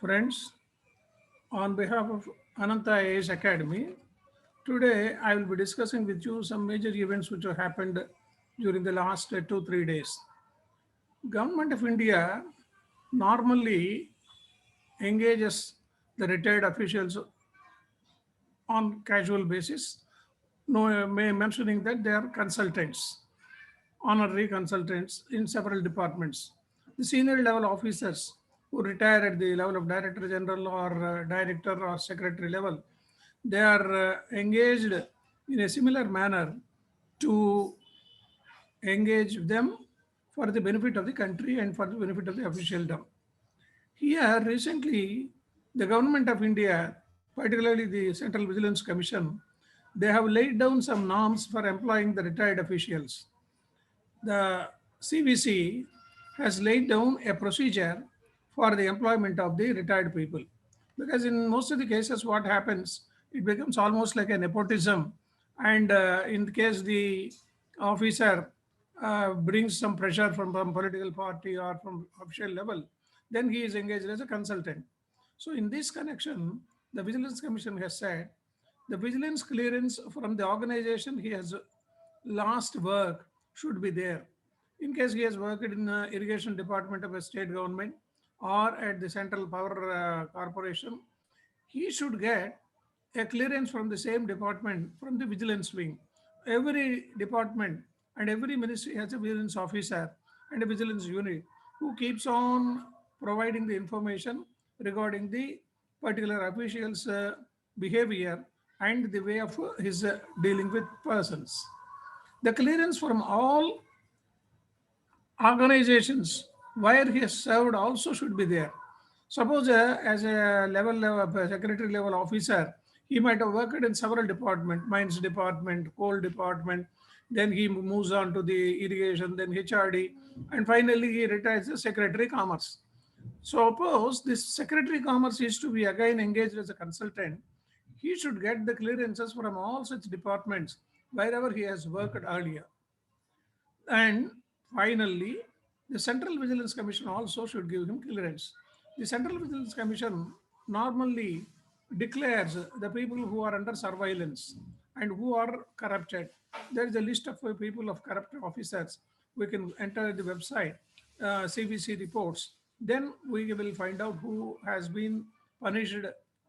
Friends, on behalf of Ananta IAS Academy, today I will be discussing with you some major events which have happened during the last 2 3 days. Government of India normally engages the retired officials on casual basis, no, mentioning that they are consultants, honorary consultants in several departments. The senior level officers who retire at the level of director general or director or secretary level, they are engaged in a similar manner to engage them for the benefit of the country and for the benefit of the officialdom. Here, recently, the government of India, particularly the Central Vigilance Commission, they have laid down some norms for employing the retired officials. The CVC has laid down a procedure for the employment of the retired people. Because in most of the cases, what happens, it becomes almost like a nepotism. And in case the officer brings some pressure from political party or from official level, then he is engaged as a consultant. So in this connection, the Vigilance Commission has said the vigilance clearance from the organization he has last work should be there. In case he has worked in the irrigation department of a state government or at the Central Power Corporation, he should get a clearance from the same department from the vigilance wing. Every department and every ministry has a vigilance officer and a vigilance unit who keeps on providing the information regarding the particular official's behavior and the way of his dealing with persons. The clearance from all organizations where he has served also should be there. Suppose as a level of a secretary level officer, he might have worked in several departments, mines department, coal department, then he moves on to the irrigation, then HRD, and finally he retires as secretary commerce. Suppose this secretary commerce is to be again engaged as a consultant, he should get the clearances from all such departments wherever he has worked earlier. And finally, the Central Vigilance Commission also should give him clearance. The Central Vigilance Commission normally declares the people who are under surveillance and who are corrupted. There is a list of people of corrupt officers. We can enter the website, CVC reports. Then we will find out who has been punished,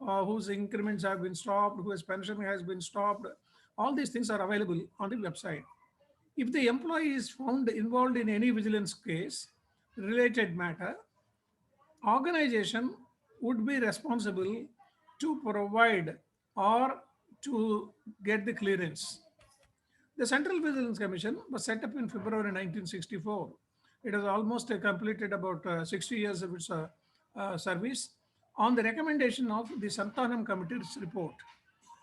whose increments have been stopped, whose pension has been stopped. All these things are available on the website. If the employee is found involved in any vigilance case related matter, organization would be responsible to provide or to get the clearance. The Central Vigilance Commission was set up in February 1964. It has almost completed about 60 years of its service on the recommendation of the Santanam Committee's report.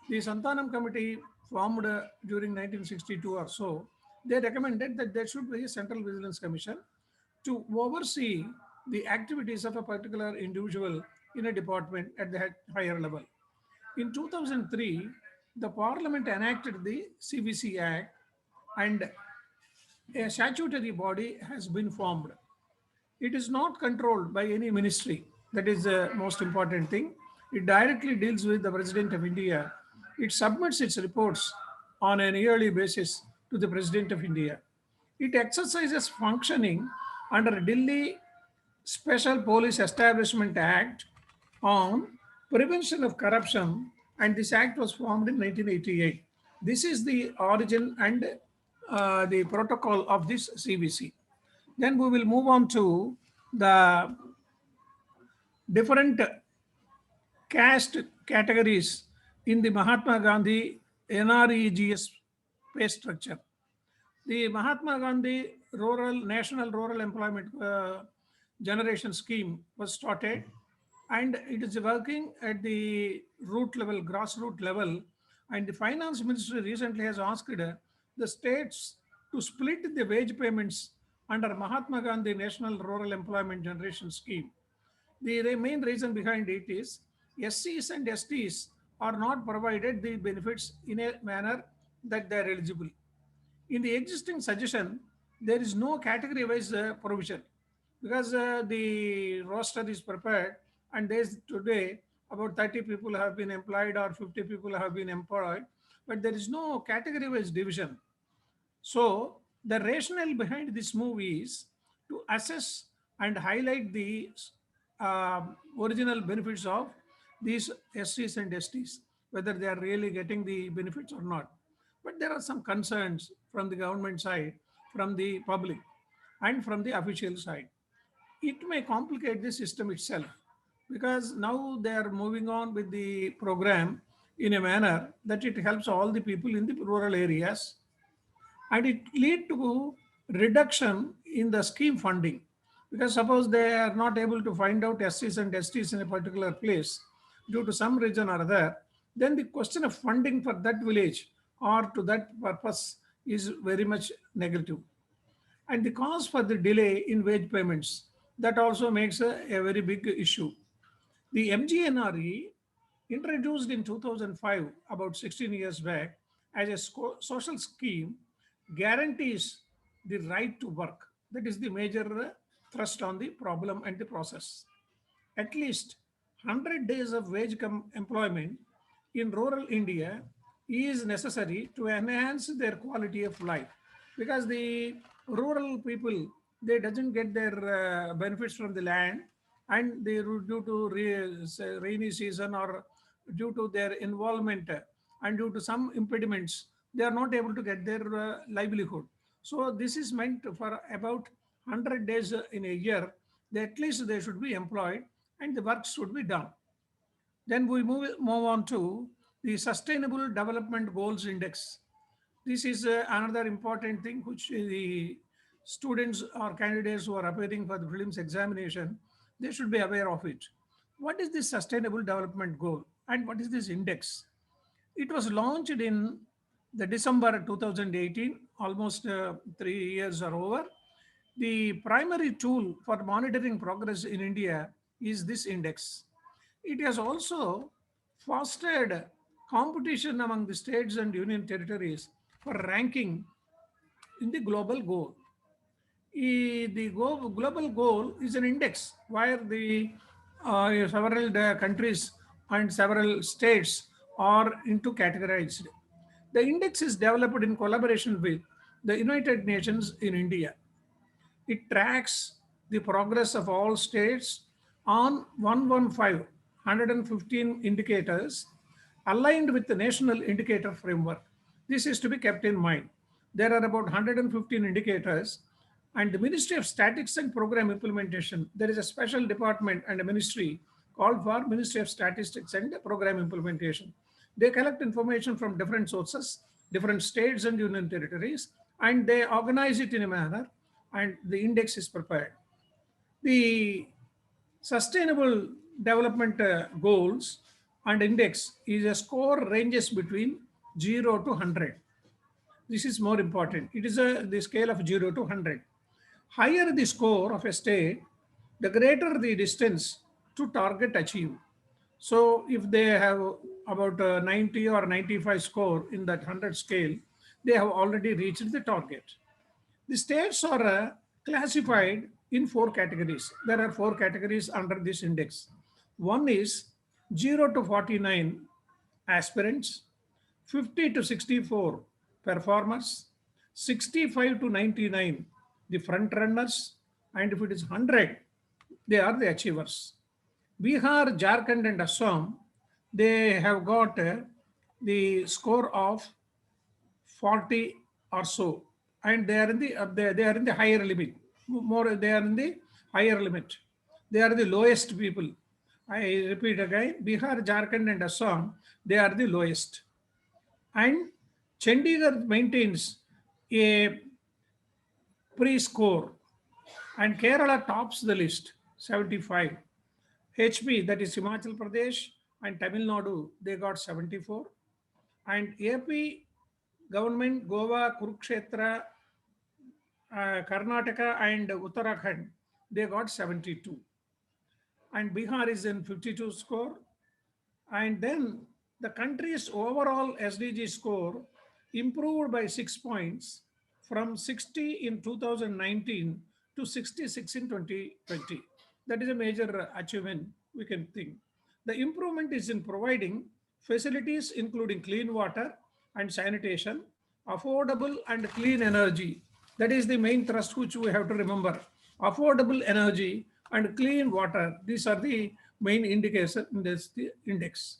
The Santanam Committee formed during 1962 or so. They recommended that there should be a Central Vigilance Commission to oversee the activities of a particular individual in a department at the higher level. In 2003, the Parliament enacted the CVC Act and a statutory body has been formed. It is not controlled by any ministry. That is the most important thing. It directly deals with the President of India. It submits its reports on an yearly basis to the President of India. It exercises functioning under Delhi Special Police Establishment Act on prevention of corruption, and this act was formed in 1988. This is the origin and the protocol of this CVC. Then we will move on to the different caste categories in the Mahatma Gandhi NREGS pay structure. The Mahatma Gandhi National Rural Employment Generation Scheme was started, and it is working at the root level, grassroots level. And the Finance Ministry recently has asked the states to split the wage payments under Mahatma Gandhi National Rural Employment Generation Scheme. The main reason behind it is SCs and STs are not provided the benefits in a manner that they are eligible. In the existing suggestion, there is no category wise provision because the roster is prepared and there's today about 30 people have been employed or 50 people have been employed, but there is no category wise division. So the rationale behind this move is to assess and highlight the original benefits of these SCs and STs, whether they are really getting the benefits or not. But there are some concerns from the government side, from the public, and from the official side. It may complicate the system itself, because now they are moving on with the program in a manner that it helps all the people in the rural areas, and it lead to reduction in the scheme funding, because suppose they are not able to find out SCs and STs in a particular place due to some reason or other, then the question of funding for that village or to that purpose is very much negative. And the cause for the delay in wage payments, that also makes a very big issue. The MGNRE, introduced in 2005, about 16 years back, as a social scheme, guarantees the right to work. That is the major thrust on the problem and the process. At least 100 days of wage employment in rural India is necessary to enhance their quality of life, because the rural people, they doesn't get their benefits from the land, and they due to rainy season or due to their involvement and due to some impediments, they are not able to get their livelihood. So this is meant for about 100 days in a year. At least they should be employed and the work should be done. Then we move on to the Sustainable Development Goals Index. This is another important thing which the students or candidates who are appearing for the prelims examination, they should be aware of it. What is this Sustainable Development Goal and what is this index? It was launched in the December 2018, almost 3 years are over. The primary tool for monitoring progress in India is this index. It has also fostered competition among the states and union territories for ranking in the global goal. The global goal is an index where the several countries and several states are into categorized. The index is developed in collaboration with the United Nations in India. It tracks the progress of all states on 115 indicators aligned with the national indicator framework. This is to be kept in mind. There are about 115 indicators, and the Ministry of Statistics and Program Implementation, there is a special department and a ministry called for Ministry of Statistics and Program Implementation. They collect information from different sources, different states and union territories, and they organize it in a manner, and the index is prepared. The Sustainable Development Goals and Index is a score ranges between 0 to 100. This is more important. It is the scale of 0 to 100. Higher the score of a state, the greater the distance to target achieved. So if they have about 90 or 95 score in that 100 scale, they have already reached the target. The states are classified in four categories. There are four categories under this index. One is 0 to 49 aspirants, 50 to 64 performers, 65 to 99 the front runners, and if it is 100, they are the achievers. Bihar, Jharkhand, and Assam, they have got the score of 40 or so, and they are in the they are in the higher limit. More, they are in the higher limit. They are the lowest people. I repeat again: Bihar, Jharkhand, and Assam, they are the lowest. And Chandigarh maintains a pre-score, and Kerala tops the list, 75. HP, that is Himachal Pradesh, and Tamil Nadu, they got 74. And AP government, Goa, Kurukshetra, Karnataka, and Uttarakhand, they got 72. And Bihar is in 52 score. And then the country's overall SDG score improved by 6 points from 60 in 2019 to 66 in 2020. That is a major achievement we can think. The improvement is in providing facilities including clean water and sanitation, affordable and clean energy. That is the main thrust which we have to remember. Affordable energy and clean water. These are the main indicators in this index.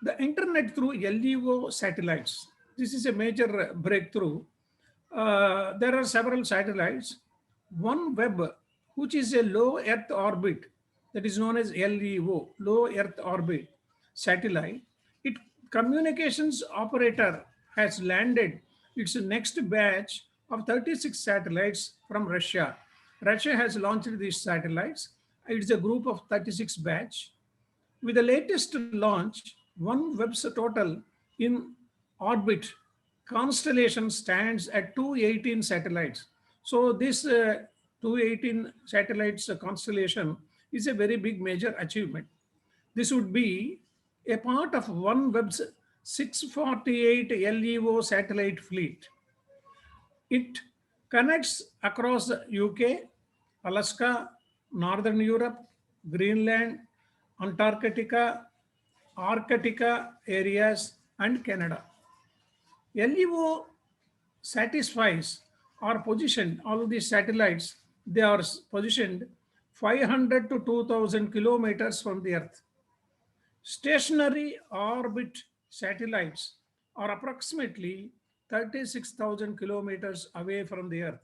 The internet through LEO satellites. This is a major breakthrough. There are several satellites. OneWeb, which is a low Earth orbit, that is known as LEO, low Earth orbit satellite. It communications operator has landed its next batch of 36 satellites from Russia. Russia has launched these satellites. It's a group of 36 batch. With the latest launch, OneWeb's total in orbit constellation stands at 218 satellites. So this 218 satellites constellation is a very big major achievement. This would be a part of OneWeb's 648 LEO satellite fleet. It connects across the UK, Alaska, Northern Europe, Greenland, Antarctica, Arctica areas, and Canada. LEO satisfies or positioned, all of these satellites, they are positioned 500 to 2000 kilometers from the Earth. Stationary orbit satellites are approximately 36,000 kilometers away from the Earth.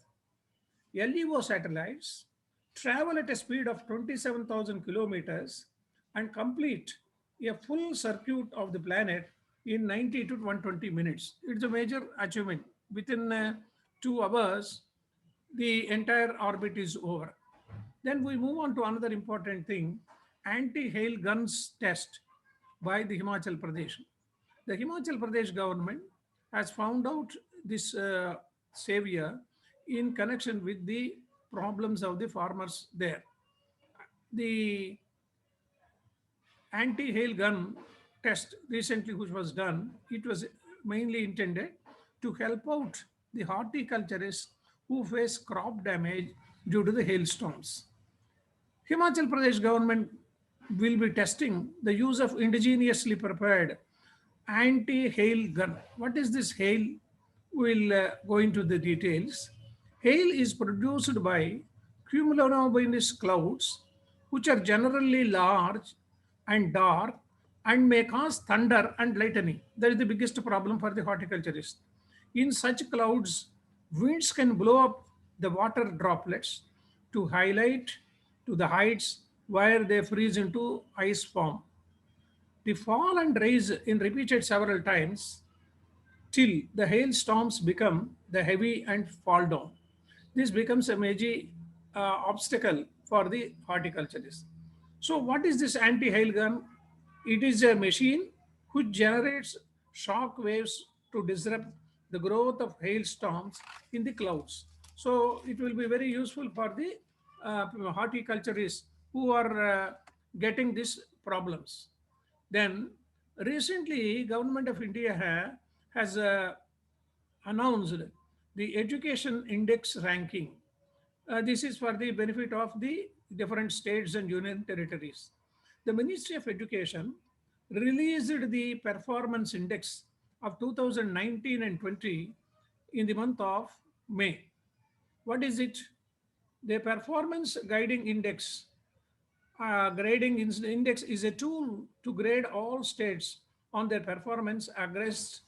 LEO satellites travel at a speed of 27,000 kilometers and complete a full circuit of the planet in 90 to 120 minutes. It's a major achievement. Within 2 hours, the entire orbit is over. Then we move on to another important thing, anti-hail guns test by the Himachal Pradesh. The Himachal Pradesh government has found out this savior in connection with the problems of the farmers there. The anti-hail gun test recently which was done, it was mainly intended to help out the horticulturists who face crop damage due to the hailstorms. Himachal Pradesh government will be testing the use of indigenously prepared anti-hail gun. What is this hail? We'll go into the details. Hail is produced by cumulonimbus clouds, which are generally large and dark and may cause thunder and lightning. That is the biggest problem for the horticulturist. In such clouds, winds can blow up the water droplets to highlight to the heights where they freeze into ice form. The fall and rise in repeated several times till the hailstorms become the heavy and fall down. This becomes a major obstacle for the horticulturist. So, what is this anti-hail gun? It is a machine which generates shock waves to disrupt the growth of hailstorms in the clouds. So, it will be very useful for the horticulturists who are getting these problems. Then recently, Government of India has announced the Education Index ranking. This is for the benefit of the different states and union territories. The Ministry of Education released the performance index of 2019 and 20 in the month of May. What is it? The performance guiding index index is a tool to grade all states on their performance against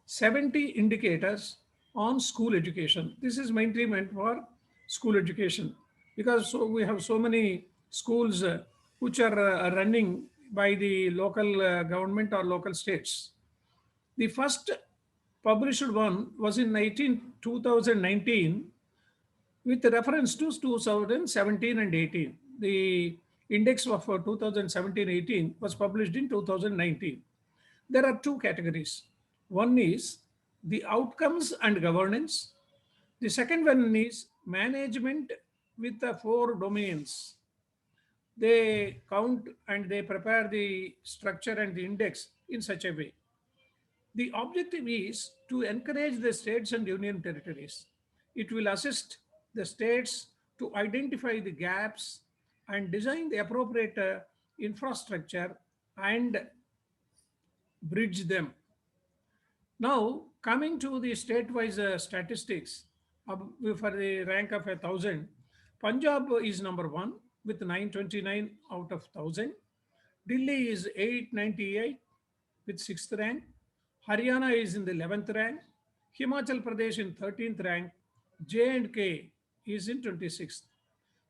70 indicators on school education. This is mainly meant for school education because we have so many schools which are running by the local government or local states. The first published one was in 2019 with reference to 2017 and 18. The index of 2017-18 was published in 2019. There are two categories. One is the outcomes and governance. The second one is management with the four domains. They count and they prepare the structure and the index in such a way. The objective is to encourage the states and union territories. It will assist the states to identify the gaps and design the appropriate infrastructure and bridge them. Now, coming to the state-wise statistics, for the rank of 1,000, Punjab is number one with 929 out of 1,000. Delhi is 898 with 6th rank. Haryana is in the 11th rank. Himachal Pradesh in 13th rank. J&K is in 26th.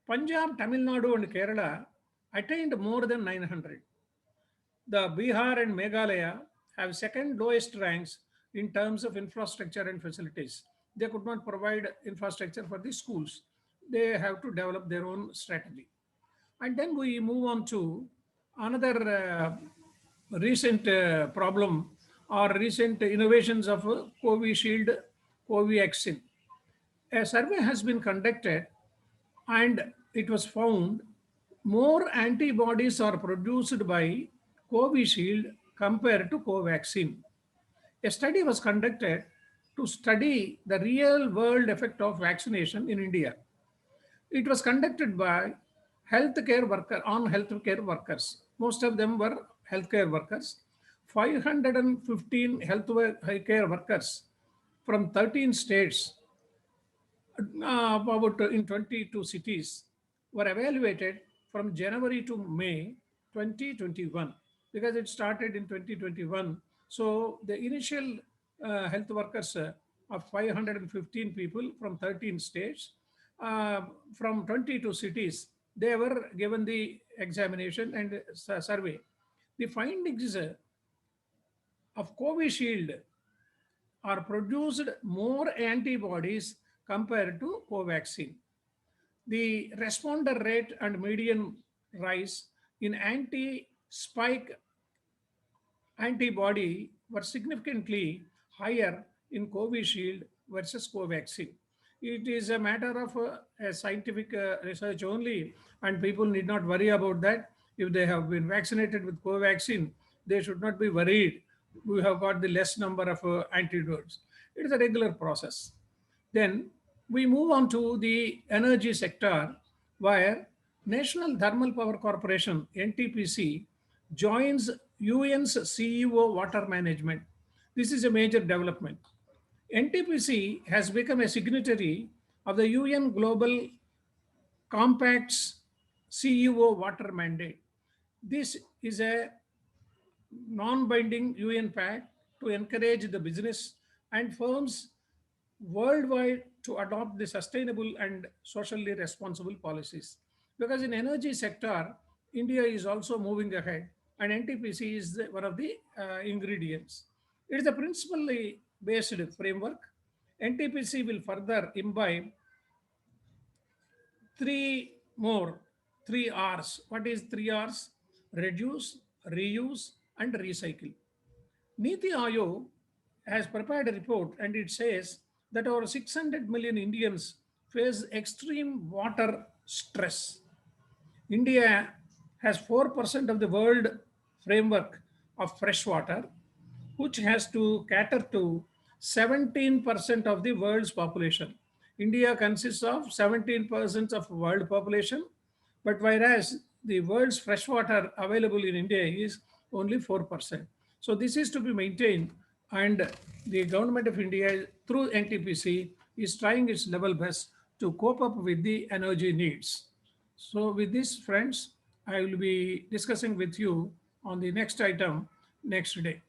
Punjab, Tamil Nadu and Kerala attained more than 900. The Bihar and Meghalaya have second lowest ranks in terms of infrastructure and facilities. They could not provide infrastructure for the schools. They have to develop their own strategy. And then we move on to another recent problem or recent innovations of Covishield, Covaxin. A survey has been conducted and it was found more antibodies are produced by Covishield compared to Covaxin. A study was conducted to study the real world effect of vaccination in India. It was conducted by healthcare workers. Most of them were healthcare workers. 515 healthcare workers from 13 states, about in 22 cities, were evaluated from January to May 2021 because it started in 2021. So the initial health workers of 515 people from 13 states, uh, from 22 cities, they were given the examination and survey. The findings of Covishield are produced more antibodies compared to Covaxin. The responder rate and median rise in anti-spike antibody were significantly higher in Covishield versus Covaxin. It is a matter of a scientific research only, and people need not worry about that. If they have been vaccinated with Covaxin, they should not be worried. We have got the less number of antidotes. It is a regular process. Then we move on to the energy sector, where National Thermal Power Corporation (NTPC) joins UN's CEO Water Management. This is a major development. NTPC has become a signatory of the UN Global Compact's CEO Water Mandate. This is a non-binding UN pact to encourage the business and firms worldwide to adopt the sustainable and socially responsible policies. Because in energy sector, India is also moving ahead, and NTPC is one of the ingredients. It is a principally based framework. NTPC will further imbibe three more, three R's. What is three R's? Reduce, reuse, and recycle. Niti Aayog has prepared a report and it says that over 600 million Indians face extreme water stress. India has 4% of the world framework of fresh water, which has to cater to 17% of the world's population. India consists of 17% of world population, but whereas the world's freshwater available in India is only 4%. So this is to be maintained, and the government of India through NTPC is trying its level best to cope up with the energy needs. So with this, friends, I will be discussing with you on the next item next day.